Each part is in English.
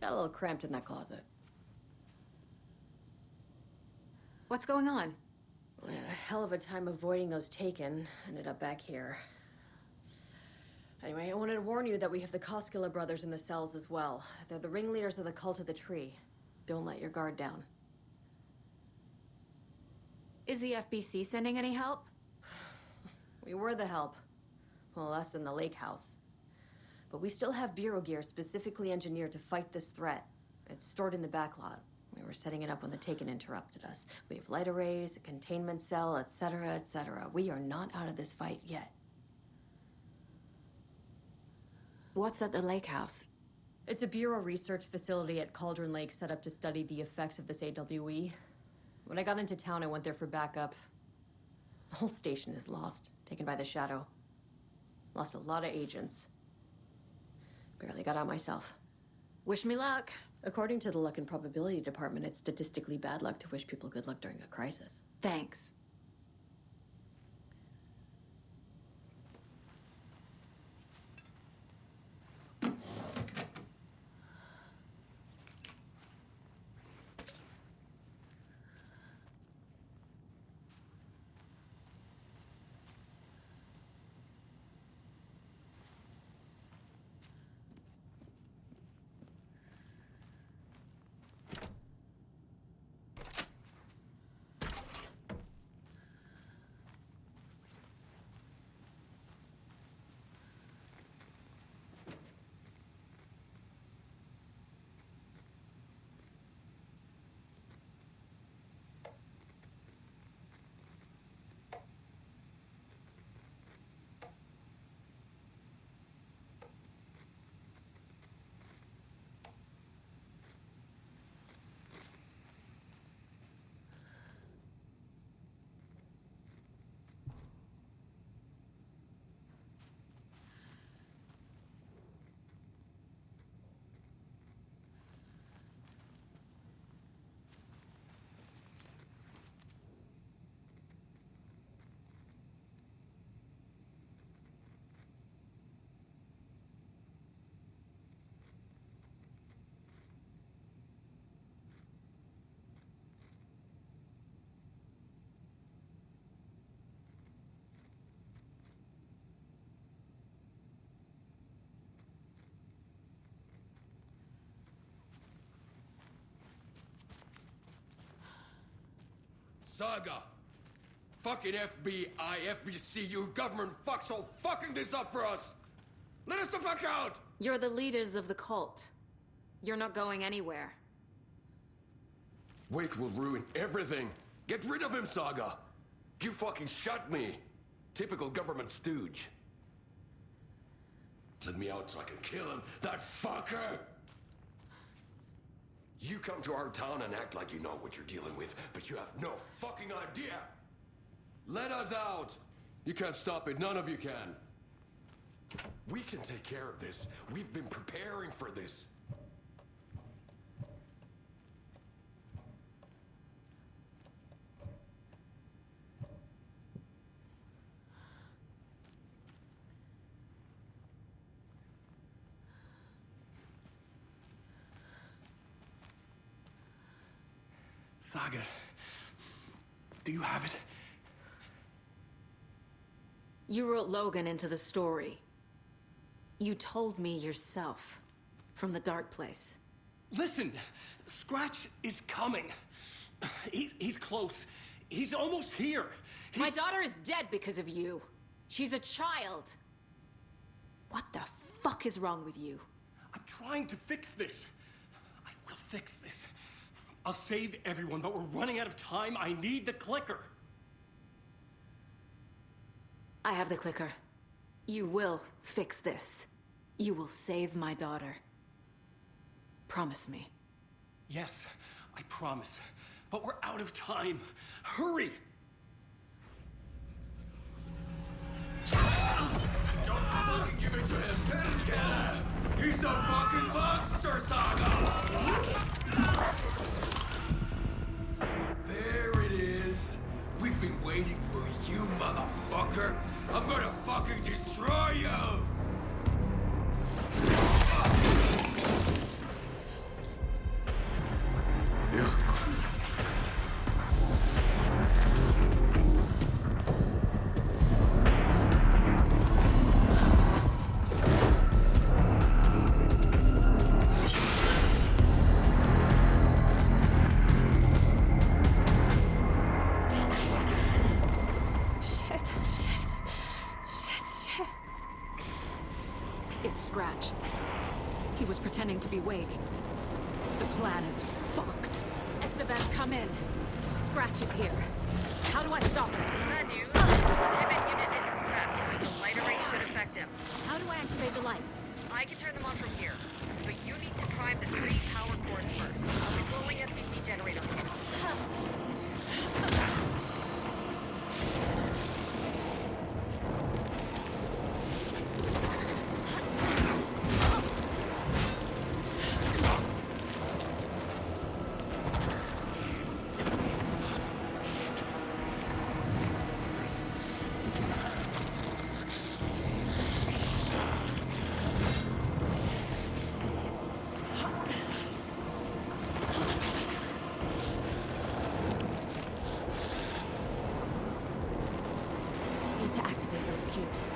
Got a little cramped in that closet. What's going on? We had a hell of a time avoiding those taken. Ended up back here. Anyway, I wanted to warn you that we have the Koskela brothers in the cells as well. They're the ringleaders of the Cult of the Tree. Don't let your guard down. Is the FBC sending any help? We were the help. Well, us in the lake house. But we still have Bureau gear specifically engineered to fight this threat. It's stored in the backlot. We were setting it up when the Taken interrupted us. We have light arrays, a containment cell, etc., etc. We are not out of this fight yet. What's at the lake house? It's a Bureau research facility at Cauldron Lake set up to study the effects of this AWE. When I got into town, I went there for backup. The whole station is lost, taken by the Shadow. Lost a lot of agents. Barely got out myself. Wish me luck. According to the Luck and Probability Department, it's statistically bad luck to wish people good luck during a crisis. Thanks. Saga! Fucking FBI, FBC, you government fucks all fucking this up for us! Let us the fuck out! You're the leaders of the cult. You're not going anywhere. Wake will ruin everything! Get rid of him, Saga! You fucking shot me! Typical government stooge. Let me out so I can kill him, that fucker! You come to our town and act like you know what you're dealing with, but you have no fucking idea! Let us out! You can't stop it, none of you can. We can take care of this. We've been preparing for this. Saga, do you have it? You wrote Logan into the story. You told me yourself. From the dark place. Listen, Scratch is coming. He's close. He's almost here. My daughter is dead because of you. She's a child. What the fuck is wrong with you? I'm trying to fix this. I will fix this. I'll save everyone, but we're running out of time. I need the clicker. I have the clicker. You will fix this. You will save my daughter. Promise me. Yes, I promise. But we're out of time. Hurry! Don't fucking give it to him! Let him get him! He's a fucking monster, Saga! There it is! We've been waiting for you, motherfucker! I'm gonna fucking destroy you! be Wake. The plan is fucked. Estevez, come in. Scratch is here. How do I stop him? Bad news. The pivot unit isn't prepped. The light array should affect him. How do I activate the lights? I can turn them on from here. But you need to prime the 3 power cores first. I'll be blowing SBC generator fumes. Need to activate those cubes.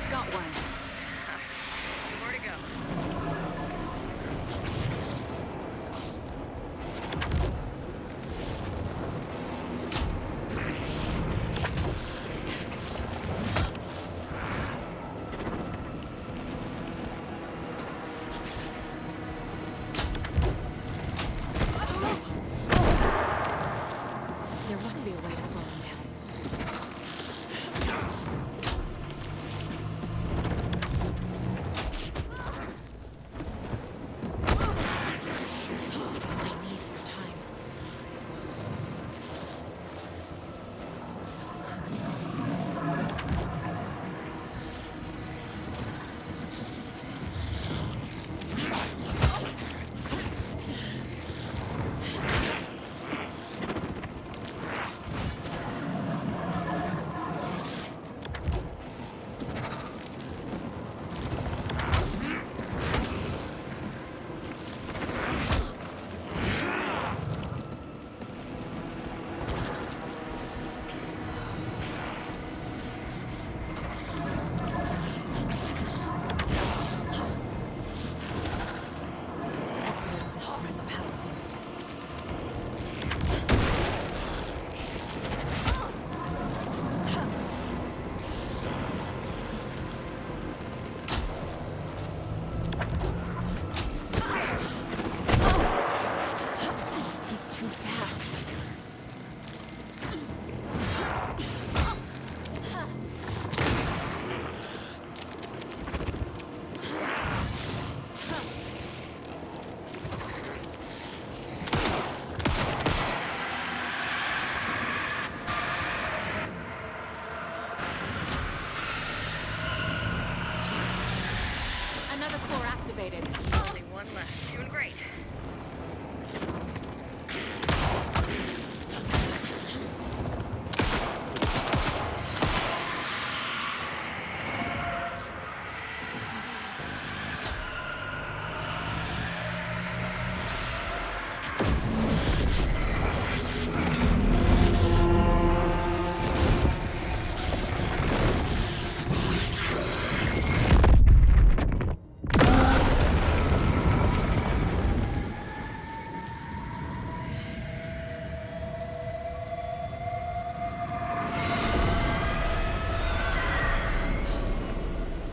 Got one. 2 more to go. There must be a way to slow him down. I need more time. Estevez said to prime the power cores. He's too fast. Another core activated. Only one left. Doing great.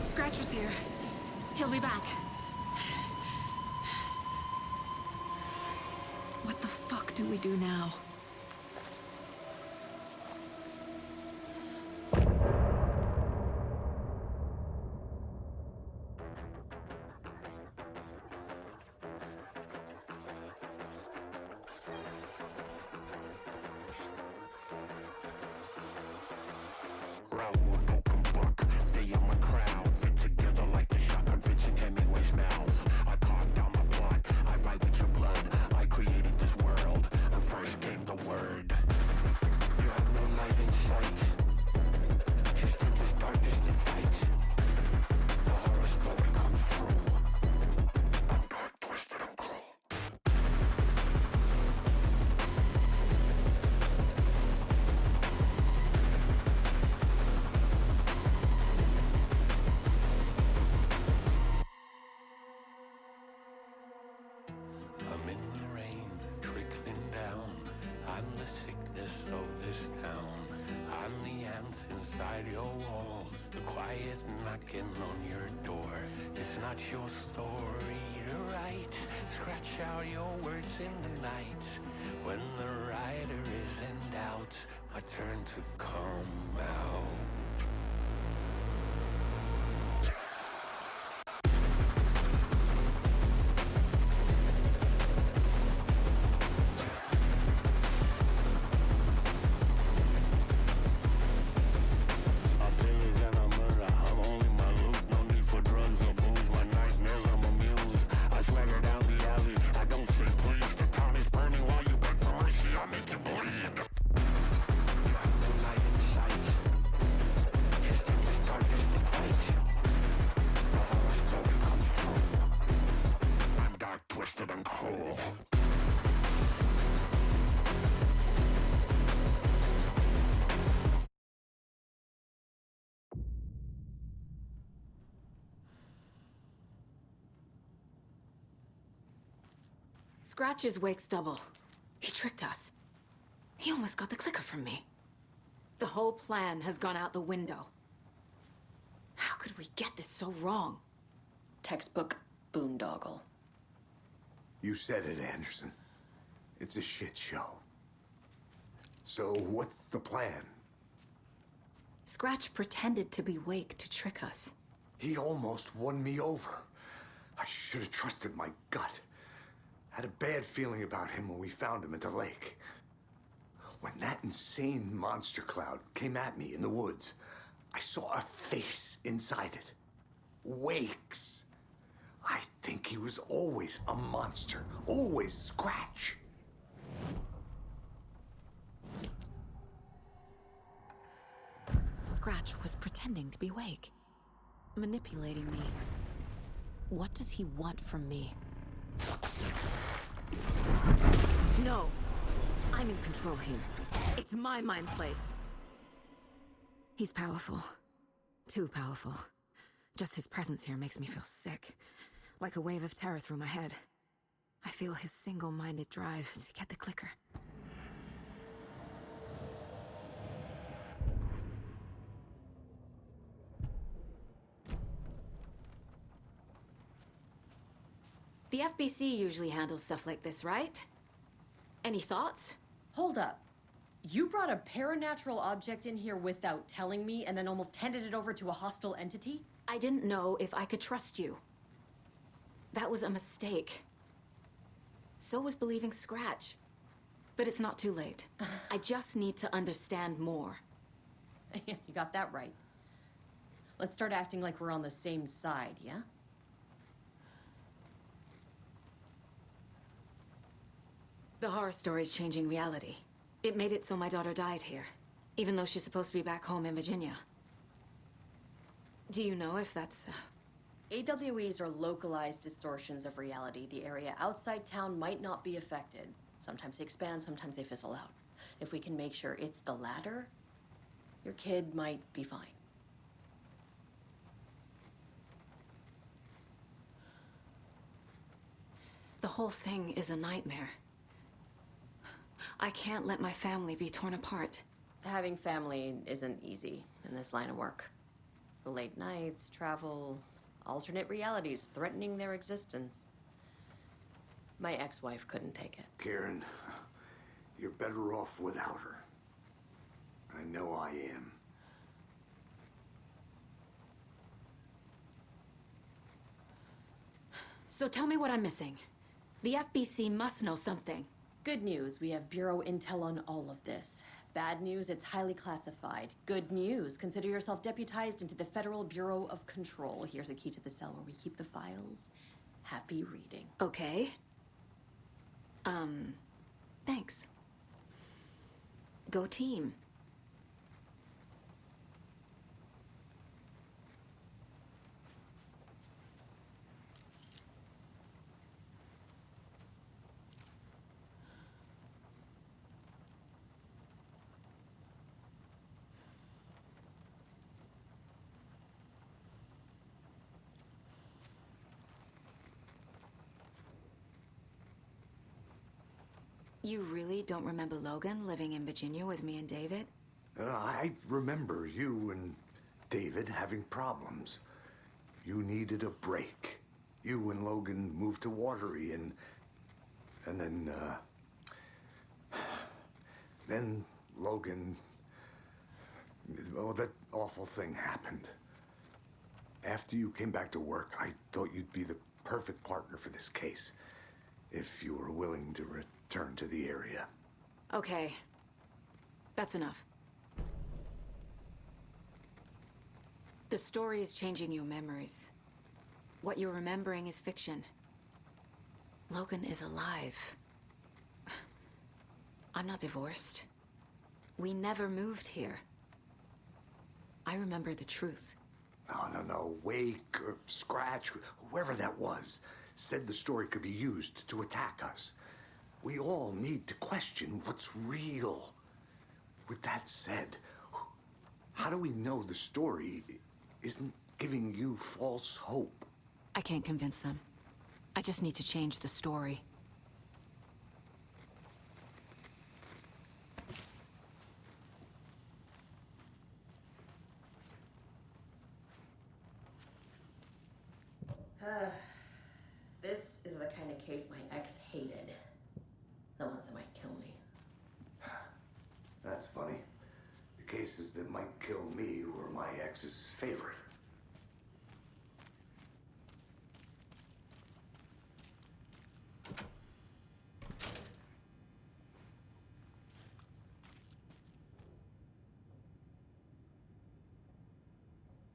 Scratcher's here. He'll be back. What the fuck do we do now? Raoul open book, stay on my crowd, fit together like the shotgun fits in Hemingway's mouth. I carved down my plot, I write with your blood, I created this world, and first came inside your walls, the quiet knocking on your door. It's not your story to write. Scratch out your words in the night. When the writer is in doubt, I turn to come out. Twisted and cool. Scratch's wake's double. He tricked us. He almost got the clicker from me. The whole plan has gone out the window. How could we get this so wrong? Textbook boondoggle. You said it, Anderson. It's a shit show. So what's the plan? Scratch pretended to be Wake to trick us. He almost won me over. I should have trusted my gut. Had a bad feeling about him when we found him at the lake. When that insane monster cloud came at me in the woods, I saw a face inside it. Wake's. I think he was always a monster. Always Scratch. Scratch was pretending to be Wake. Manipulating me. What does he want from me? No! I'm in control here. It's my mind place. He's powerful. Too powerful. Just his presence here makes me feel sick. Like a wave of terror through my head. I feel his single-minded drive to get the clicker. The FBC usually handles stuff like this, right? Any thoughts? Hold up. You brought a paranatural object in here without telling me and then almost handed it over to a hostile entity? I didn't know if I could trust you. That was a mistake. So was believing Scratch. But it's not too late. I just need to understand more. You got that right. Let's start acting like we're on the same side, yeah? The horror story's changing reality. It made it so my daughter died here, even though she's supposed to be back home in Virginia. Do you know if that's... AWEs are localized distortions of reality. The area outside town might not be affected. Sometimes they expand, sometimes they fizzle out. If we can make sure it's the latter, your kid might be fine. The whole thing is a nightmare. I can't let my family be torn apart. Having family isn't easy in this line of work. The late nights, travel, alternate realities threatening their existence. My ex-wife couldn't take it. Karen, you're better off without her. I know I am. So tell me what I'm missing. The FBC must know something. Good news, we have Bureau intel on all of this. Bad news, it's highly classified. Good news, consider yourself deputized into the Federal Bureau of Control. Here's a key to the cell where we keep the files. Happy reading. Okay. Thanks. Go team. You really don't remember Logan living in Virginia with me and David? I remember you and David having problems. You needed a break. You and Logan moved to Watery, and then Logan, oh, that awful thing happened. After you came back to work, I thought you'd be the perfect partner for this case, if you were willing to return to the area. Okay. That's enough. The story is changing your memories. What you're remembering is fiction. Logan is alive. I'm not divorced. We never moved here. I remember the truth. No. Wake or Scratch, whoever that was, said the story could be used to attack us. We all need to question what's real. With that said, how do we know the story isn't giving you false hope? I can't convince them. I just need to change the story. This is the kind of case my ex hated. The ones that might kill me. That's funny. The cases that might kill me were my ex's favorite.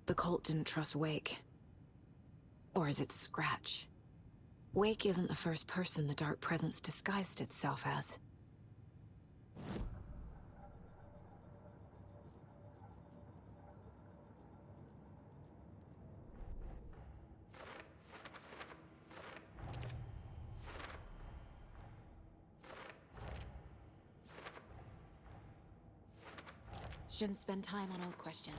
The cult didn't trust Wake. Or is it Scratch? Wake isn't the first person the Dark Presence disguised itself as. Shouldn't spend time on old questions.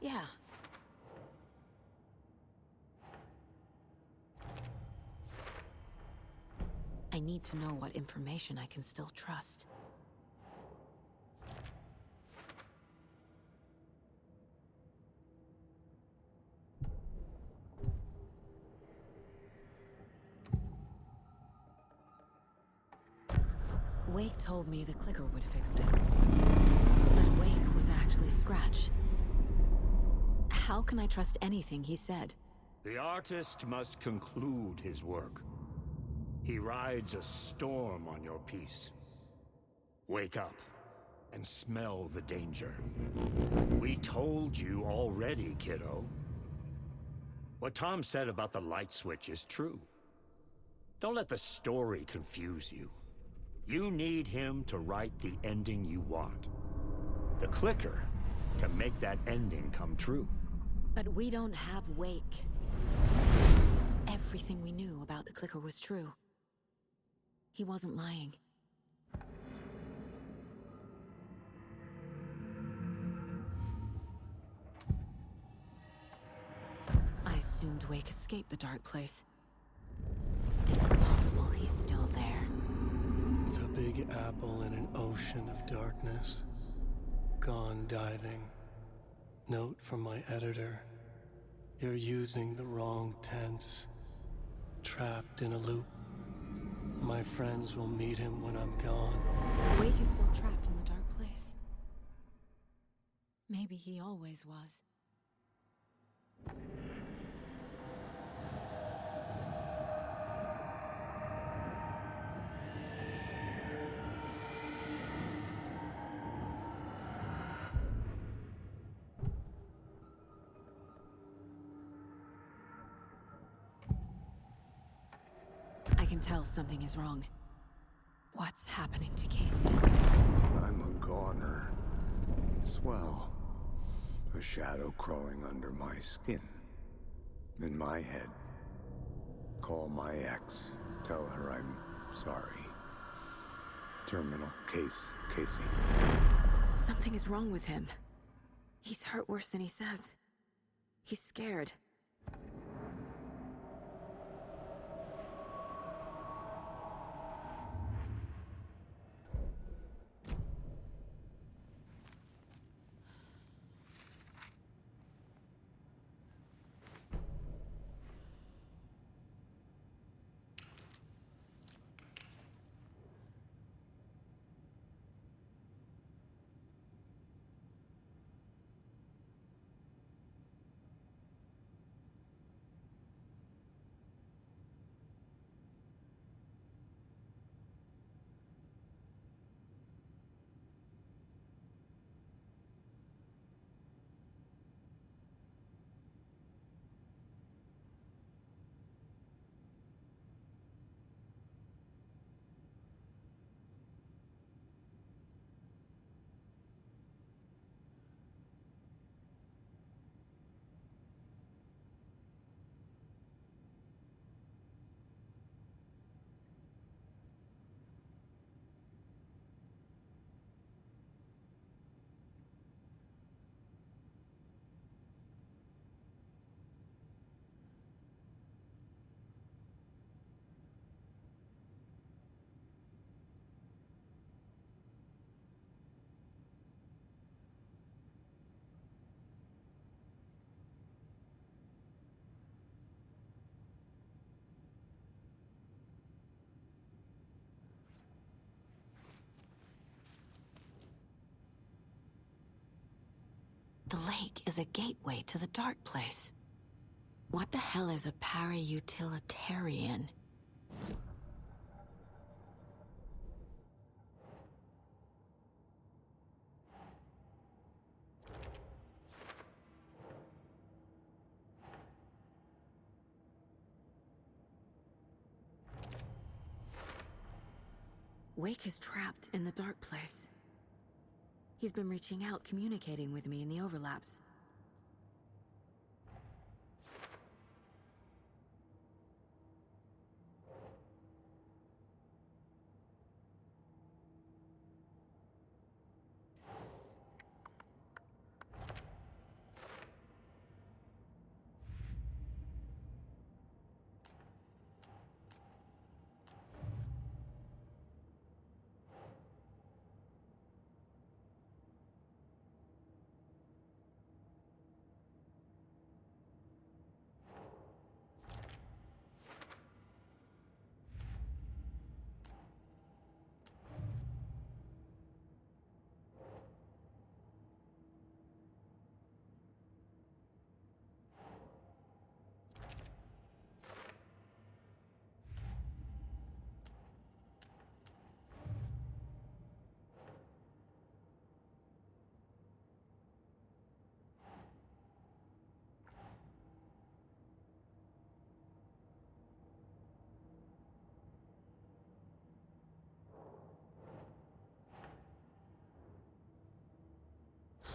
Yeah. I need to know what information I can still trust. Wake told me the clicker would fix this. But Wake was actually Scratch. How can I trust anything he said? The artist must conclude his work. He rides a storm on your piece. Wake up and smell the danger. We told you already, kiddo. What Tom said about the light switch is true. Don't let the story confuse you. You need him to write the ending you want. The clicker can make that ending come true. But we don't have Wake. Everything we knew about the clicker was true. He wasn't lying. I assumed Wake escaped the dark place. Is it possible he's still there? The Big Apple in an ocean of darkness. Gone diving. Note from my editor. You're using the wrong tense. Trapped in a loop. My friends will meet him when I'm gone. Wake is still trapped in the dark place. Maybe he always was. I can tell something is wrong. What's happening to Casey? I'm a goner. Swell. A shadow crawling under my skin. In my head. Call my ex. Tell her I'm sorry. Terminal case, Casey. Something is wrong with him. He's hurt worse than he says. He's scared. The lake is a gateway to the dark place. What the hell is a para-utilitarian? Wake is trapped in the dark place. He's been reaching out, communicating with me in the overlaps.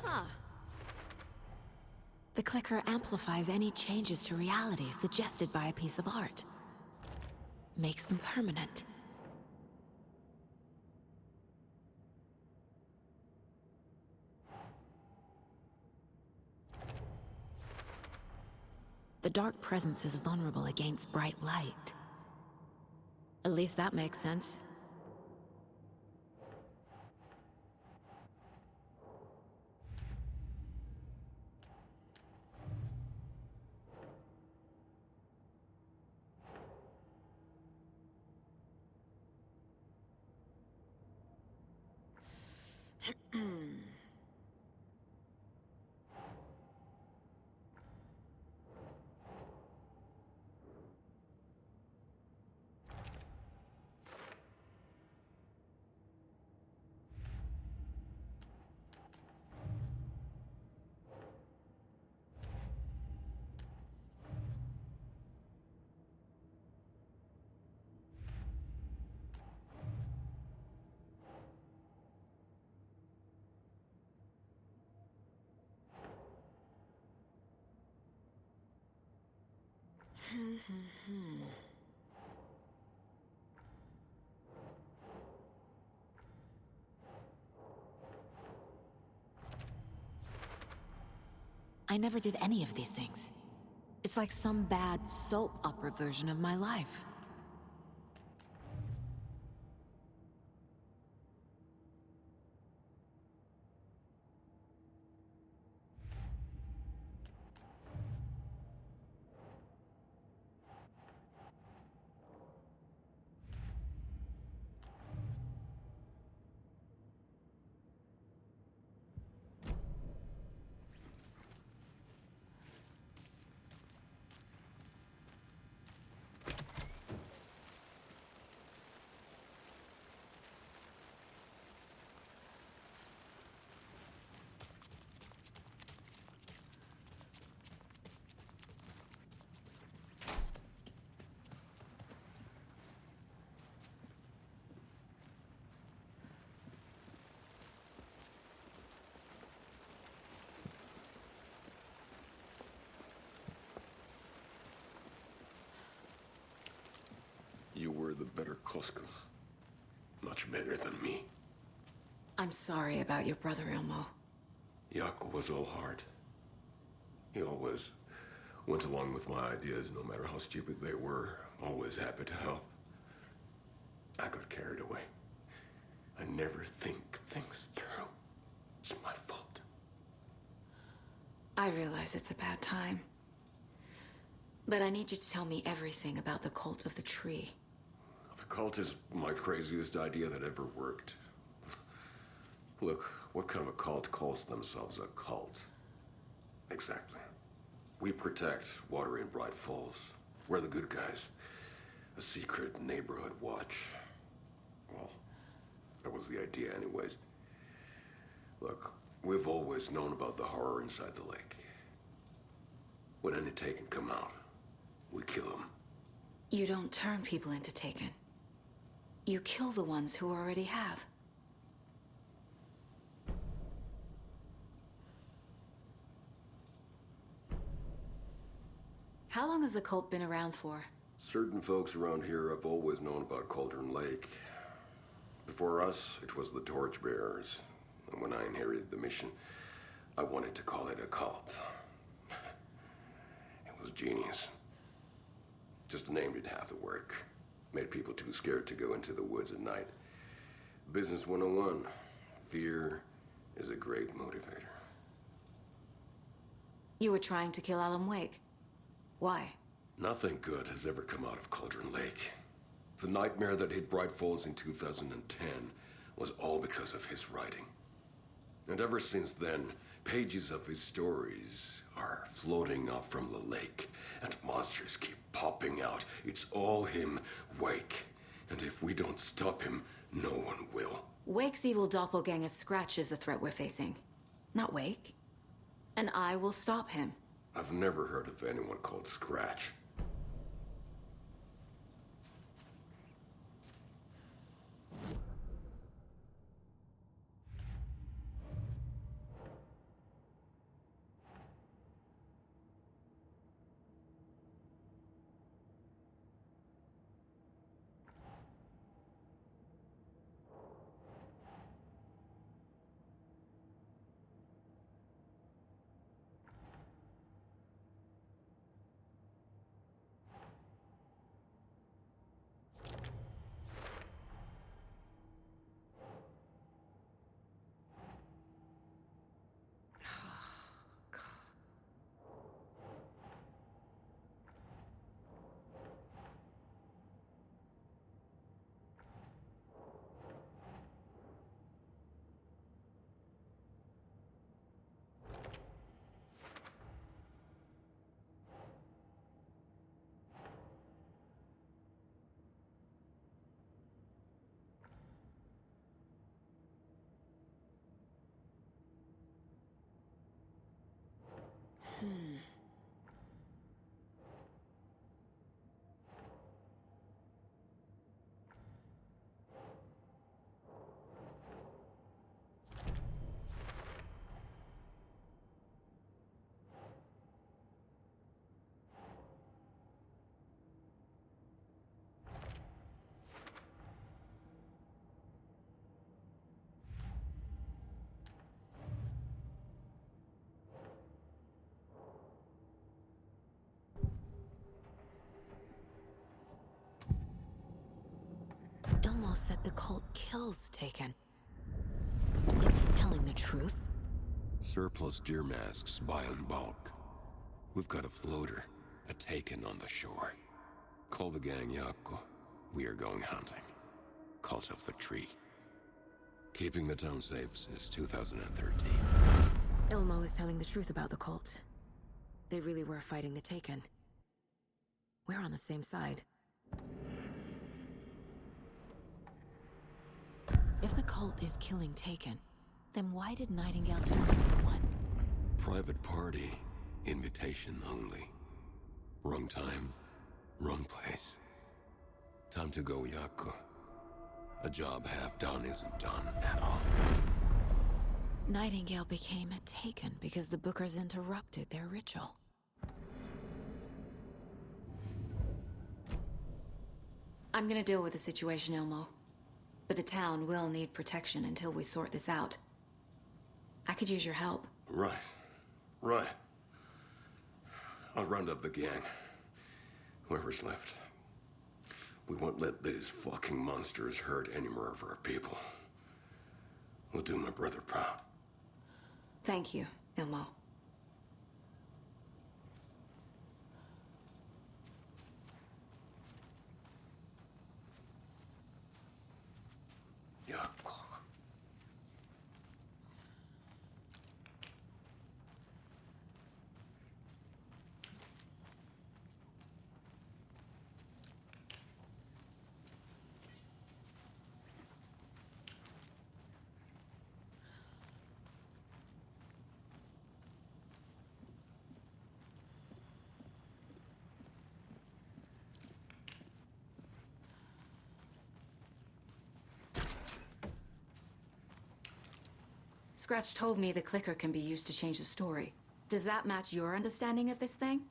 Huh. The clicker amplifies any changes to reality suggested by a piece of art. Makes them permanent. The dark presence is vulnerable against bright light. At least that makes sense. I never did any of these things. It's like some bad soap opera version of my life. You were the better Koska. Much better than me. I'm sorry about your brother, Ilmo. Jaakko was all heart. He always went along with my ideas, no matter how stupid they were. Always happy to help. I got carried away. I never think things through. It's my fault. I realize it's a bad time. But I need you to tell me everything about the cult of the tree. The cult is my craziest idea that ever worked. Look, what kind of a cult calls themselves a cult? Exactly. We protect water in Bright Falls. We're the good guys. A secret neighborhood watch. Well, that was the idea anyways. Look, we've always known about the horror inside the lake. When any Taken come out, we kill them. You don't turn people into Taken. You kill the ones who already have. How long has the cult been around for? Certain folks around here have always known about Cauldron Lake. Before us, it was the Torchbearers. And when I inherited the mission, I wanted to call it a cult. It was genius. Just a name did half the work. Made people too scared to go into the woods at night. Business 101. Fear is a great motivator. You were trying to kill Alan Wake. Why? Nothing good has ever come out of Cauldron Lake. The nightmare that hit Bright Falls in 2010 was all because of his writing. And ever since then, pages of his stories are floating up from the lake, and monsters keep popping out. It's all him, Wake. And if we don't stop him, no one will. Wake's evil doppelganger Scratch is the threat we're facing, not Wake. And I will stop him. I've never heard of anyone called Scratch. Elmo said the cult kills Taken. Is he telling the truth? Surplus deer masks buy in bulk. We've got a floater, a Taken on the shore. Call the gang Yako. We are going hunting. Cult of the Tree. Keeping the town safe since 2013. Elmo is telling the truth about the cult. They really were fighting the Taken. We're on the same side. If the cult is killing Taken, then why did Nightingale turn into one? Private party. Invitation only. Wrong time, wrong place. Time to go, Yako. A job half done isn't done at all. Nightingale became a Taken because the Bookers interrupted their ritual. I'm gonna deal with the situation, Elmo. But the town will need protection until we sort this out. I could use your help. Right. I'll round up the gang. Whoever's left. We won't let these fucking monsters hurt any more of our people. We'll do my brother proud. Thank you, Elmo. Yako. Scratch told me the clicker can be used to change the story. Does that match your understanding of this thing?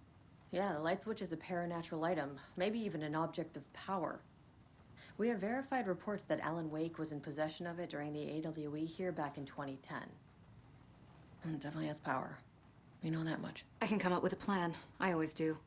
Yeah, the light switch is a paranatural item, maybe even an object of power. We have verified reports that Alan Wake was in possession of it during the AWE here back in 2010. It definitely has power. We know that much. I can come up with a plan. I always do.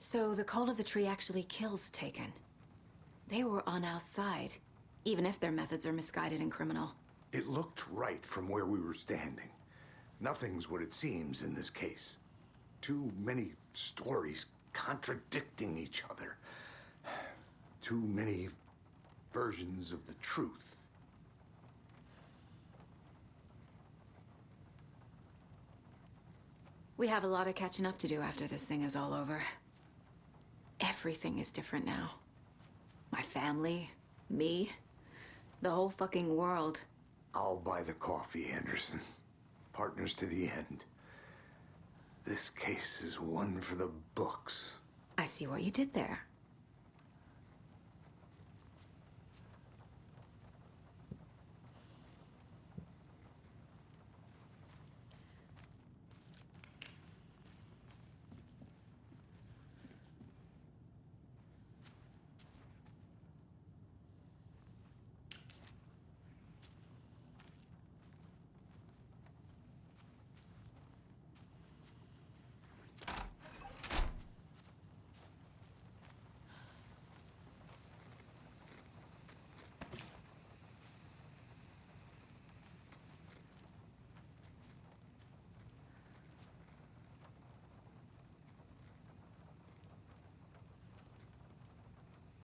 So the Cult of the Tree actually kills Taken. They were on our side, even if their methods are misguided and criminal. It looked right from where we were standing. Nothing's what it seems in this case. Too many stories contradicting each other. Too many versions of the truth. We have a lot of catching up to do after this thing is all over. Everything is different now. My family, me, the whole fucking world. I'll buy the coffee, Anderson. Partners to the end. This case is one for the books. I see what you did there.